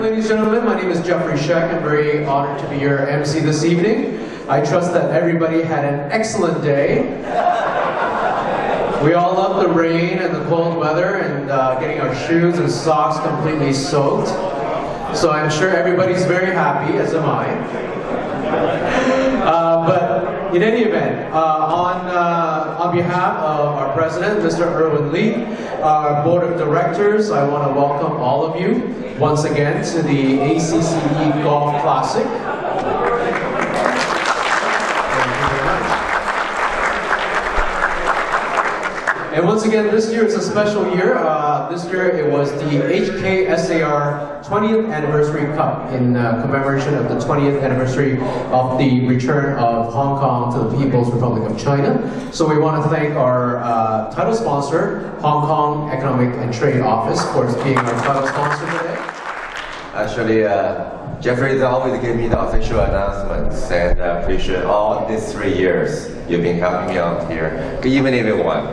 ladies and gentlemen. My name is Jeffrey Sheck. I'm very honored to be your MC this evening. I trust that everybody had an excellent day. We all love the rain and the cold weather and getting our shoes and socks completely soaked. So I'm sure everybody's very happy, as am I. But in any event, on behalf of our president, Mr. Erwin Lee, our board of directors, I want to welcome all of you once again to the ACCE Golf Classic. And once again, this year is a special year. This year it was the HKSAR 20th Anniversary Cup in commemoration of the 20th anniversary of the return of Hong Kong to the People's Republic of China. So we want to thank our title sponsor, Hong Kong Economic and Trade Office, for being our title sponsor today. Actually, Jeffrey always gave me the official announcements, and I appreciate all these 3 years you've been helping me out here. Good evening, everyone.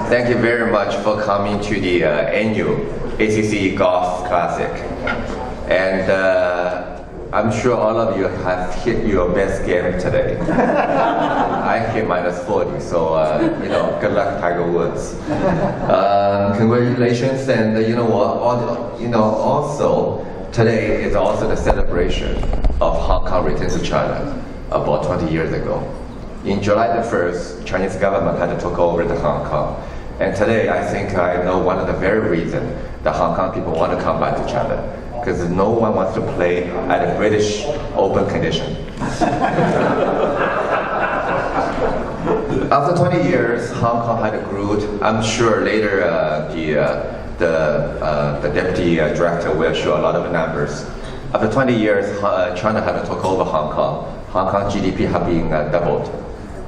Thank you very much for coming to the annual ACCE Golf Classic. And I'm sure all of you have hit your best game today. I hit -40, so good luck, Tiger Woods. Congratulations, and also today is also the celebration of Hong Kong return to China about 20 years ago. In July the 1st, Chinese government had to take over the Hong Kong. And today, I think I know one of the very reasons the Hong Kong people want to come back to China, because no one wants to play at a British open condition. After 20 years, Hong Kong had grown. I'm sure later the deputy director will show a lot of numbers. After 20 years, China had to take over Hong Kong. Hong Kong GDP have been doubled.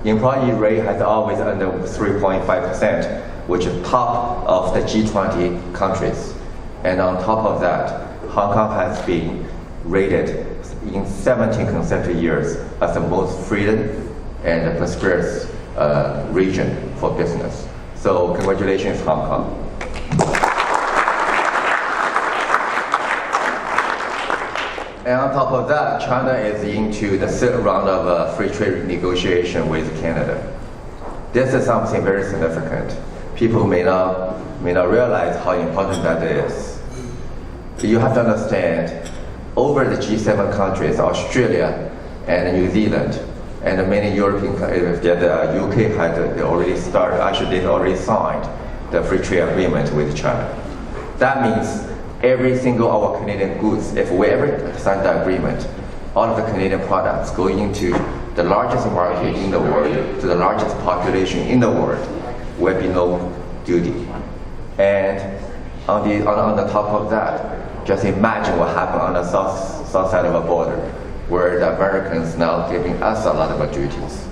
Employee rate has always under 3.5%, which is top of the G20 countries. And on top of that, Hong Kong has been rated in 17 consecutive years as the most freedom and prosperous region for business. So congratulations, Hong Kong. And on top of that, China is into the third round of free trade negotiation with Canada. This is something very significant. People may not realize how important that is. You have to understand, over the G7 countries, Australia and New Zealand, and many European countries, the UK had already started, actually they already signed the free trade agreement with China. That means every single our Canadian goods, if we ever sign the agreement, all of the Canadian products go into the largest market in the world, to the largest population in the world, will be no duty. And on the top of that, just imagine what happened on the south side of the border, where the Americans now giving us a lot of duties.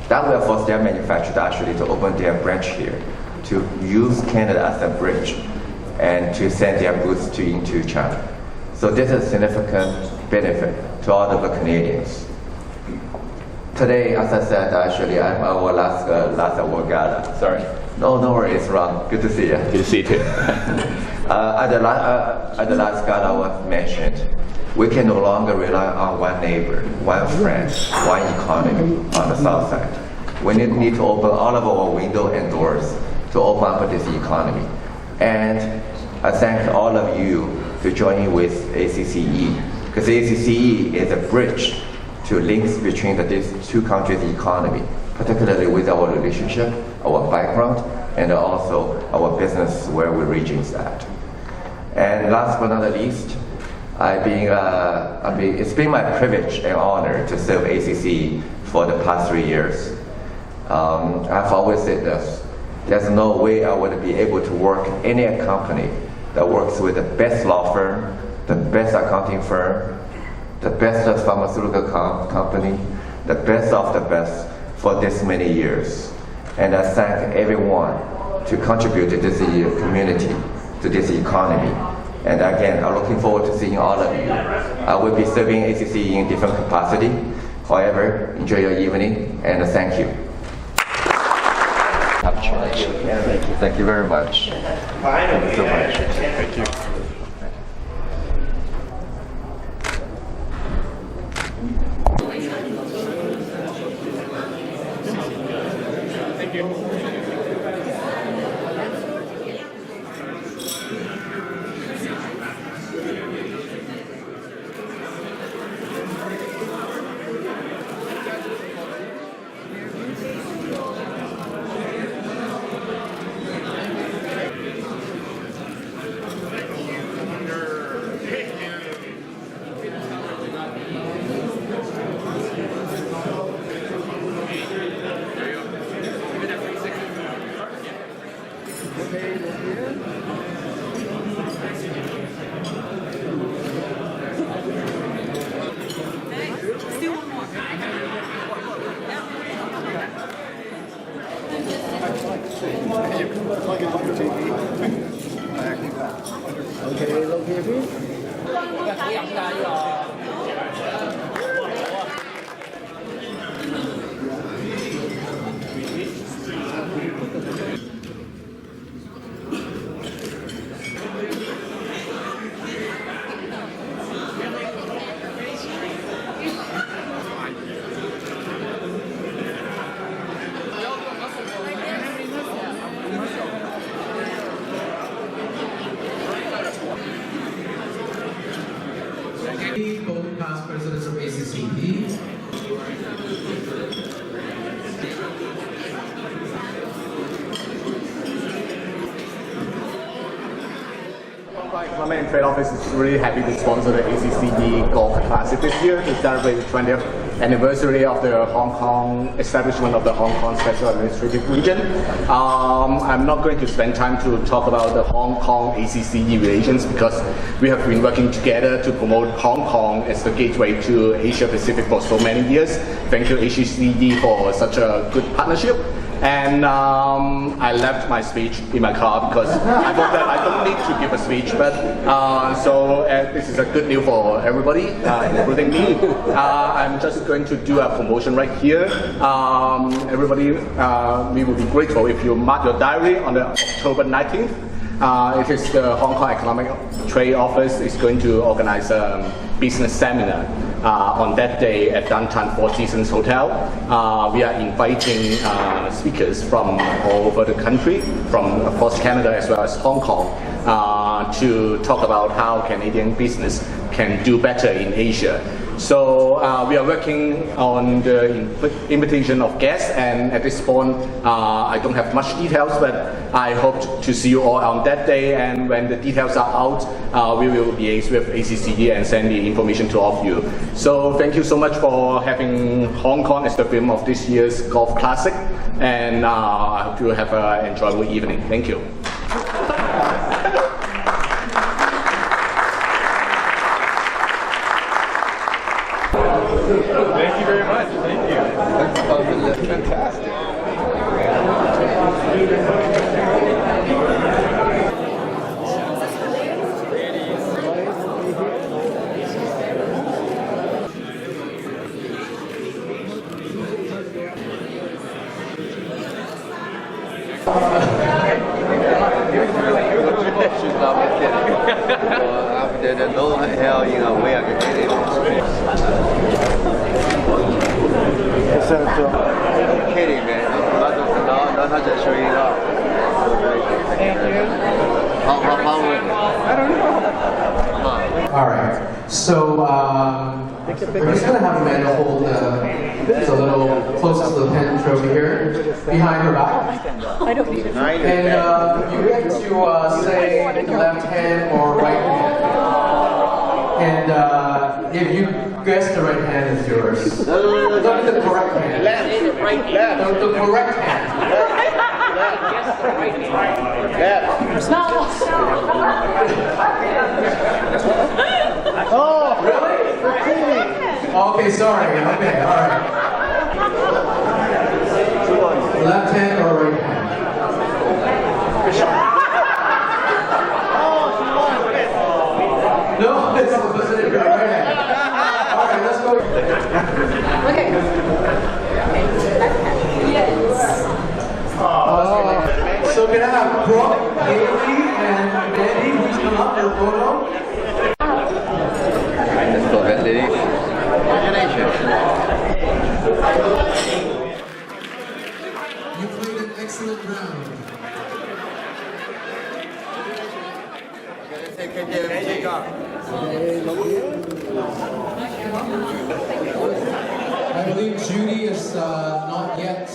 That will force their manufacturers actually to open their branch here, to use Canada as a bridge, and to send their goods into China. So this is a significant benefit to all of the Canadians. Today, as I said, actually, I'm our last award gala. Sorry. No worries, Ron. Good to see you. Good to see you too. At the last gala was mentioned, we can no longer rely on one neighbor, one friend, one economy on the south side. We need to open all of our windows and doors to open up this economy. And I thank all of you for joining with ACCE, because ACCE is a bridge to links between these two countries' economy, particularly with our relationship, our background, and also our business where we're regions at. And last but not least, it's been my privilege and honor to serve ACCE for the past 3 years. I've always said this. There's no way I would be able to work in any company that works with the best law firm, the best accounting firm, the best pharmaceutical company, the best of the best for this many years. And I thank everyone to contribute to this community, to this economy. And again, I'm looking forward to seeing all of you. I will be serving ACCE in different capacity. However, enjoy your evening, and thank you. Thank you very much. Thank you so much. Thank you. Both past presidents of ACCE. Economic and Trade Office is really happy to sponsor the ACCE Golf Classic this year to celebrate the 20th anniversary of the Hong Kong establishment of the Hong Kong Special Administrative Region. I'm not going to spend time to talk about the Hong Kong ACCE relations because we have been working together to promote Hong Kong as the gateway to Asia Pacific for so many years. Thank you ACCE for such a good partnership. And I left my speech in my car because I thought that I don't need to give a speech, but so this is a good news for everybody, including me. I'm just going to do a promotion right here. Everybody, we would be grateful if you mark your diary on the October 19th. It is the Hong Kong Economic Trade Office is going to organize a business seminar on that day at downtown Four Seasons Hotel. We are inviting speakers from all over the country, from across Canada as well as Hong Kong, to talk about how Canadian business can do better in Asia. So we are working on the invitation of guests, and at this point I don't have much details, but I hope to see you all on that day, and when the details are out, we will liaise with ACCE and send the information to all of you. So thank you so much for having Hong Kong as the theme of this year's Golf Classic, and I hope you have an enjoyable evening. Thank you. Thank you very much. Thank you. That's fantastic. No hell in a way I can get it. Kidding, man. No, not just showing up. I don't know. All right. So we're just gonna have Amanda hold it's a little closest to the pen trophy here, behind her back. I don't need it. And you get to say left hand or right hand. And if you guess the right hand is yours. No, the correct hand. Left. Right Left. The correct hand. Guess the right hand. Left. No. Oh, Really? Okay, sorry. Okay, all right. Left hand or right hand? No, it's supposed to be right hand. All right, let's go. Okay. Yes. So can I have Brooke, Haley, and Mandy please come up for a photo? let's go ahead, ladies. Congratulations. You played an excellent round. I believe Judy is not yet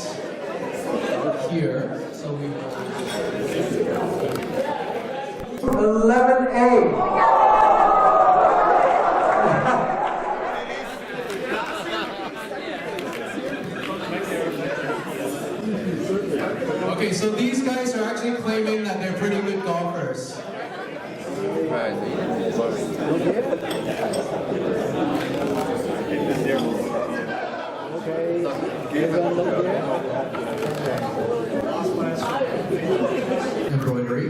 here, so we will. 11A. Okay, so these guys are actually claiming that they're pretty good golfers. Embroidery.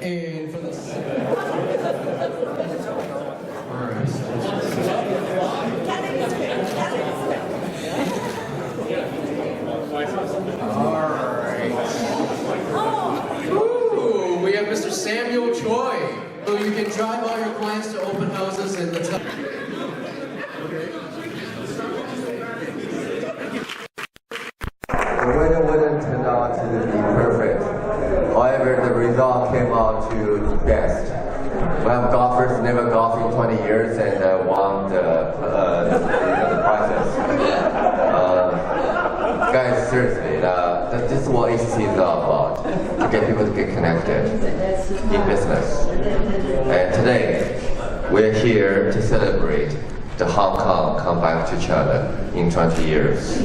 And for the Ooh, we have Mr. Samuel Choi. So you can drive all your clients to open houses in the The weather wouldn't turn out to be perfect. However, the result came out to the best. We have golfers never golfed in 20 years and won the prizes. Guys, seriously, this is what ACCE is all about, to get people to get connected in business. And today, we're here to celebrate the Hong Kong come back to China in 20 years.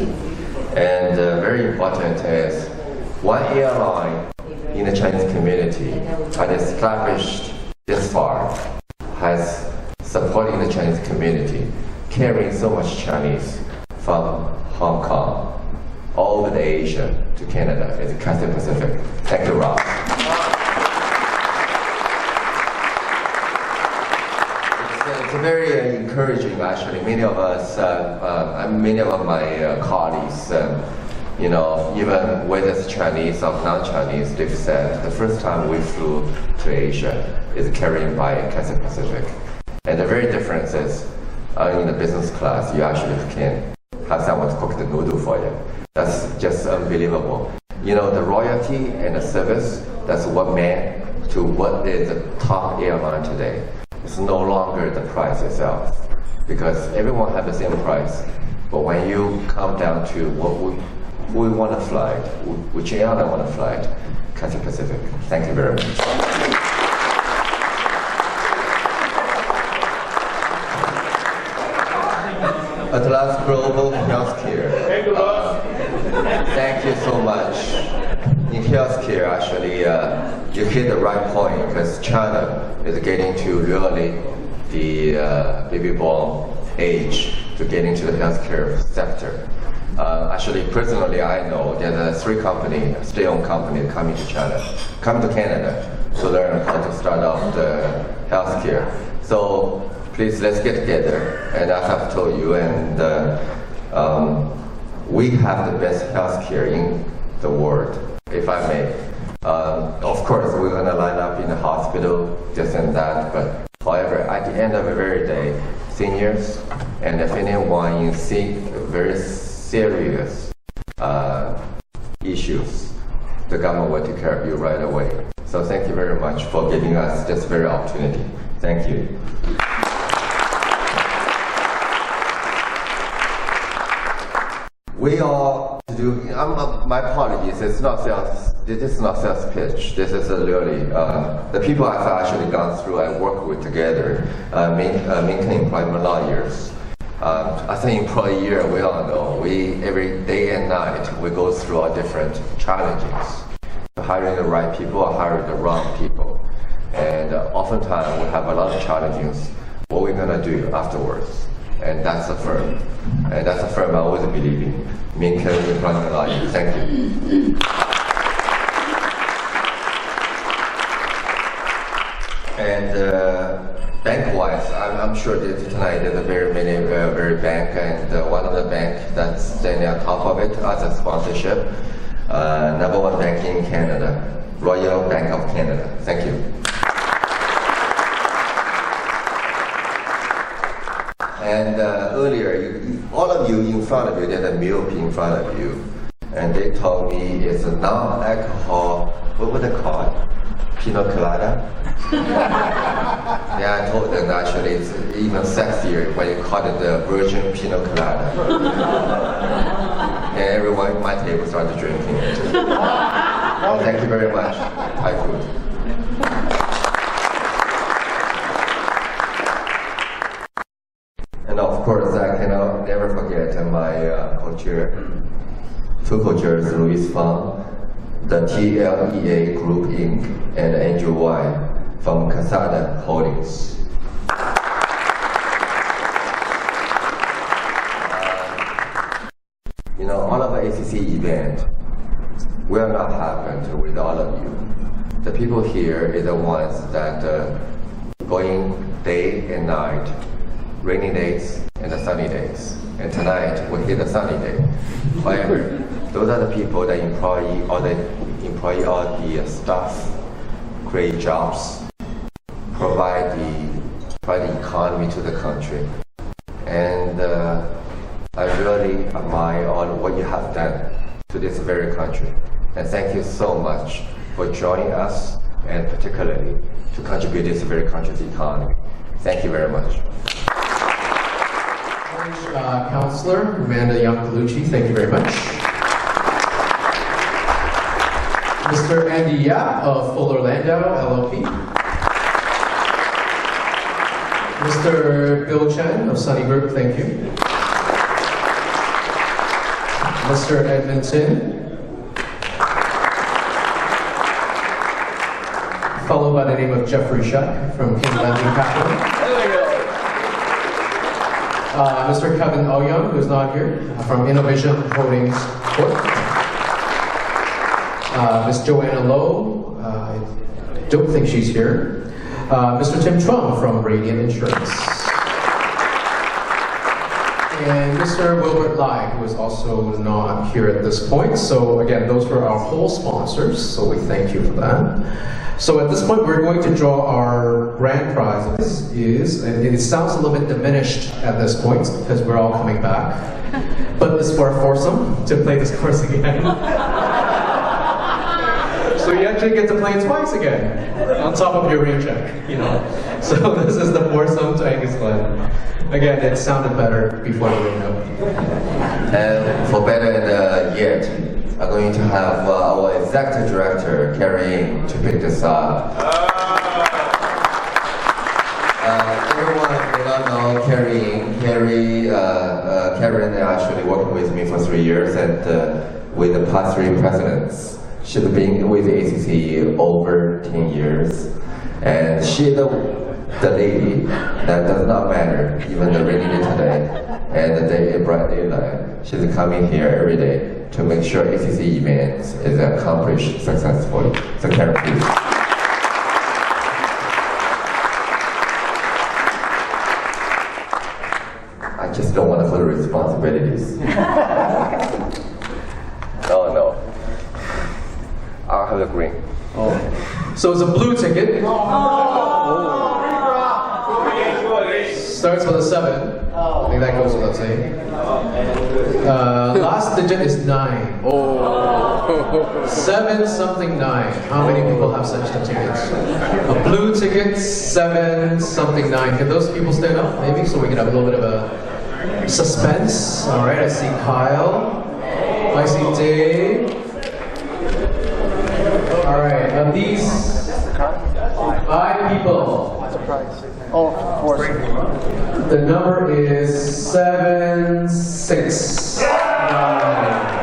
And very important is one airline in the Chinese community has established this far, has supporting the Chinese community, carrying so much Chinese from Hong Kong all over the Asia to Canada is ACCE Pacific. Thank you, Rob. It's very encouraging, actually. Many of us, many of my colleagues, even whether it's Chinese or non-Chinese, they've said the first time we flew to Asia is carried by ACCE Pacific. And the very difference is, in the business class, you actually can have someone to cook the noodle for you. That's just unbelievable. The royalty and the service, that's what made to what is the top airline today. It's no longer the price itself, because everyone has the same price. But when you come down to who we want to fly, which airline want to fly, ACCE Pacific. Thank you very much. Atlas Global Healthcare. Thank you so much. In healthcare, actually, you hit the right point, because China is getting to really the baby boom age to get into the healthcare sector. Actually, personally, I know there are 3 companies, state-owned companies coming to Canada to learn how to start off the healthcare. So please, let's get together. And as I've told you, and we have the best healthcare in the world, if I may. Of course, we're going to line up in the hospital, this and that, but however, at the end of the very day, seniors, and if anyone is sick, very serious issues, the government will take care of you right away. So thank you very much for giving us this very opportunity. Thank you. We all do. My apologies. It's not sales. This is not sales pitch. This is really the people I've actually gone through and worked with together. Maintain employment lawyers. As an employer, we all know every day and night we go through our different challenges. Hiring the right people or hiring the wrong people, and oftentimes we have a lot of challenges. What we're gonna do afterwards? And that's a firm. And that's a firm I always believe in. Maintain employment lawyers. Thank you. And bank-wise, I'm sure that tonight there's a very bank, and one of the bank that's standing on top of it as a sponsorship. Number 1 bank in Canada, Royal Bank of Canada. Thank you. And earlier, all of you in front of you, there's a milk in front of you, and they told me it's a non-alcohol. What would they call it? Pina colada. Yeah, I told them actually it's even sexier when you call it the virgin pina colada. And everyone at my table started drinking it. Thank you very much. Thai food. And of course, I cannot never forget my co-chair, 2 co-chairs, Louis Fang, the TLEA Group Inc., and Andrew Y. from Casada Holdings. All of the ACCE event will not happen with all of you. the people here is the ones that going day and night, rainy days and the sunny days. And tonight we hit the sunny day. However, those are the people that employ all the staff, create jobs, provide the economy to the country. And I really admire all what you have done to this very country. And thank you so much for joining us and particularly to contribute to this very country's economy. Thank you very much. Councillor Amanda Young-Colucci, thank you very much. Mr. Andy Yap of Fuller Landau, LLP. Mr. Bill Chen of Sunny Group, thank you. Mr. Edmonton, followed by the name of Jeffrey Shuck from King Landing Capital. Mr. Kevin Ouyang, who's not here, from Innovation Holdings Corp. Ms. Joanna Lowe, I don't think she's here. Mr. Tim Chuang from Radiant Insurance. And Mr. Wilbert Lai, who is also not here at this point. So again, those were our whole sponsors, so we thank you for that. So at this point, we're going to draw our grand prize. This is, and it sounds a little bit diminished at this point because we're all coming back, but it's for a foursome to play this course again. So you actually get to play it twice again, on top of your rain check, you know. So this is the foursome to Angus Glen. Again, it sounded better before the rain up. And for better yet, I'm going to have our executive director, Carrie, to pick this up. Everyone may not know Carrie. Karen actually worked with me for 3 years, and with the past 3 presidents. She's been with ACCE over 10 years, and she's the lady that does not matter, even the rainy day today and the day bright daylight. She's coming here every day to make sure ACCE events is accomplished successfully. So Karen, please. I just don't want to hold the responsibilities. No. I'll have the green. Oh. So it's a blue ticket. Starts with a 7. I think that goes without saying. Last digit is 9. 7 something 9. How many people have such tickets? A blue ticket, 7 something 9. Can those people stand up maybe so we can have a little bit of a suspense? All right, I see Kyle. I see Dave. All right, of these 5 people, the number is 769.